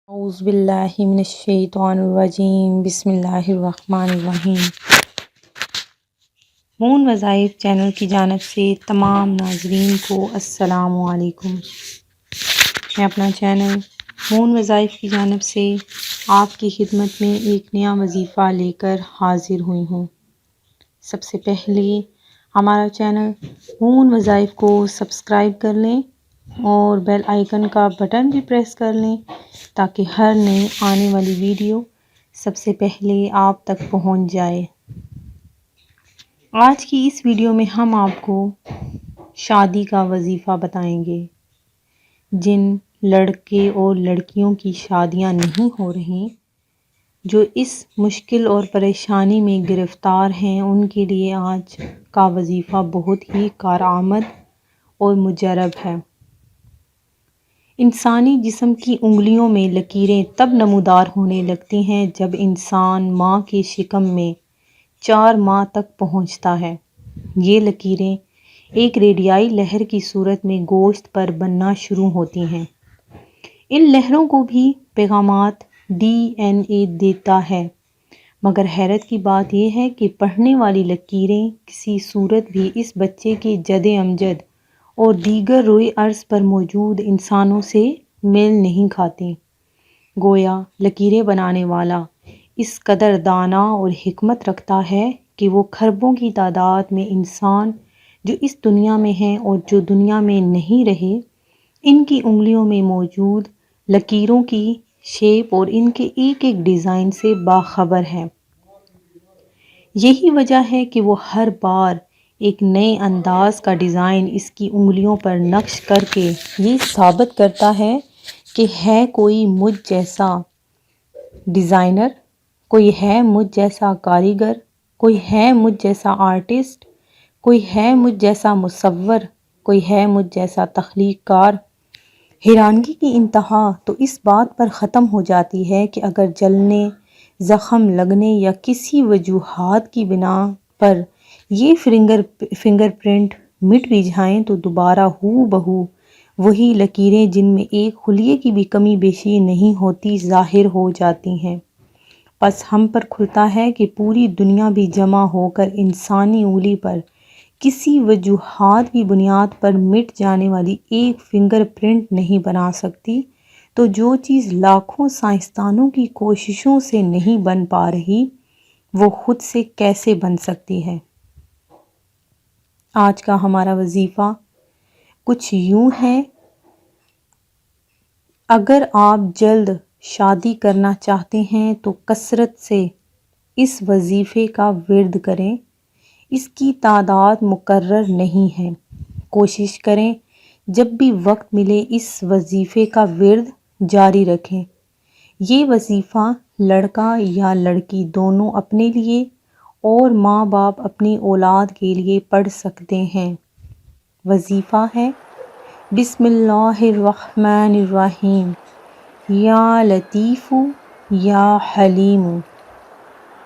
اعوذ باللہ من الشیطان الرجیم، بسم اللہ الرحمن الرحیم۔ مون وظائف چینل کی جانب سے تمام ناظرین کو السلام علیکم۔ میں اپنا چینل مون وظائف کی جانب سے آپ کی خدمت میں ایک نیا وظیفہ لے کر حاضر ہوئی ہوں۔ سب سے پہلے ہمارا چینل مون وظائف کو سبسکرائب کر لیں اور بیل آئیکن کا بٹن بھی پریس کر لیں تاکہ ہر نئی آنے والی ویڈیو سب سے پہلے آپ تک پہنچ جائے۔ آج کی اس ویڈیو میں ہم آپ کو شادی کا وظیفہ بتائیں گے۔ جن لڑکے اور لڑکیوں کی شادیاں نہیں ہو رہی، جو اس مشکل اور پریشانی میں گرفتار ہیں، ان کے لیے آج کا وظیفہ بہت ہی کارآمد اور مجرب ہے۔ انسانی جسم کی انگلیوں میں لکیریں تب نمودار ہونے لگتی ہیں جب انسان ماں کے شکم میں 4 ماہ تک پہنچتا ہے۔ یہ لکیریں ایک ریڈیائی لہر کی صورت میں گوشت پر بننا شروع ہوتی ہیں۔ ان لہروں کو بھی پیغامات DNA دیتا ہے، مگر حیرت کی بات یہ ہے کہ پڑھنے والی لکیریں کسی صورت بھی اس بچے کے جد امجد اور دیگر روئے ارض پر موجود انسانوں سے میل نہیں کھاتی۔ گویا لکیریں بنانے والا اس قدر دانا اور حکمت رکھتا ہے کہ وہ کھربوں کی تعداد میں انسان جو اس دنیا میں ہیں اور جو دنیا میں نہیں رہے، ان کی انگلیوں میں موجود لکیروں کی شیپ اور ان کے ایک ایک ڈیزائن سے باخبر ہے۔ یہی وجہ ہے کہ وہ ہر بار ایک نئے انداز کا ڈیزائن اس کی انگلیوں پر نقش کر کے یہ ثابت کرتا ہے کہ ہے کوئی مجھ جیسا ڈیزائنر، کوئی ہے مجھ جیسا کاریگر، کوئی ہے مجھ جیسا آرٹسٹ، کوئی ہے مجھ جیسا مصور، کوئی ہے مجھ جیسا تخلیق کار۔ حیرانگی کی انتہا تو اس بات پر ختم ہو جاتی ہے کہ اگر جلنے، زخم لگنے یا کسی وجوہات کی بنا پر یہ فنگر پرنٹ مٹ بھی جائیں تو دوبارہ ہو بہو وہی لکیریں، جن میں ایک خلیے کی بھی کمی بیشی نہیں ہوتی، ظاہر ہو جاتی ہیں۔ پس ہم پر کھلتا ہے کہ پوری دنیا بھی جمع ہو کر انسانی انگلی پر کسی وجوہات کی بنیاد پر مٹ جانے والی ایک فنگر پرنٹ نہیں بنا سکتی، تو جو چیز لاکھوں سائنسدانوں کی کوششوں سے نہیں بن پا رہی، وہ خود سے کیسے بن سکتی ہے؟ آج کا ہمارا وظیفہ کچھ یوں ہے: اگر آپ جلد شادی کرنا چاہتے ہیں تو کثرت سے اس وظیفے کا ورد کریں۔ اس کی تعداد مقرر نہیں ہے۔ کوشش کریں جب بھی وقت ملے اس وظیفے کا ورد جاری رکھیں۔ یہ وظیفہ لڑکا یا لڑکی دونوں اپنے لیے اور ماں باپ اپنی اولاد کے لیے پڑھ سکتے ہیں۔ وظیفہ ہے: بسم اللہ الرحمن الرحیم، یا لطیف یا حلیم۔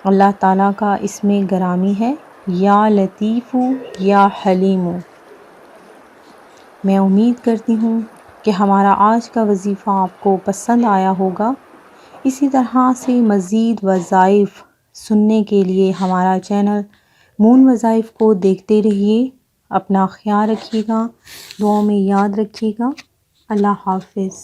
اللہ تعالیٰ کا اسم گرامی ہے یا لطیف یا حلیم۔ میں امید کرتی ہوں کہ ہمارا آج کا وظیفہ آپ کو پسند آیا ہوگا۔ اسی طرح سے مزید وظائف سننے کے لیے ہمارا چینل مون وظائف کو دیکھتے رہیے۔ اپنا خیال رکھیے گا، دعاؤں میں یاد رکھیے گا۔ اللہ حافظ۔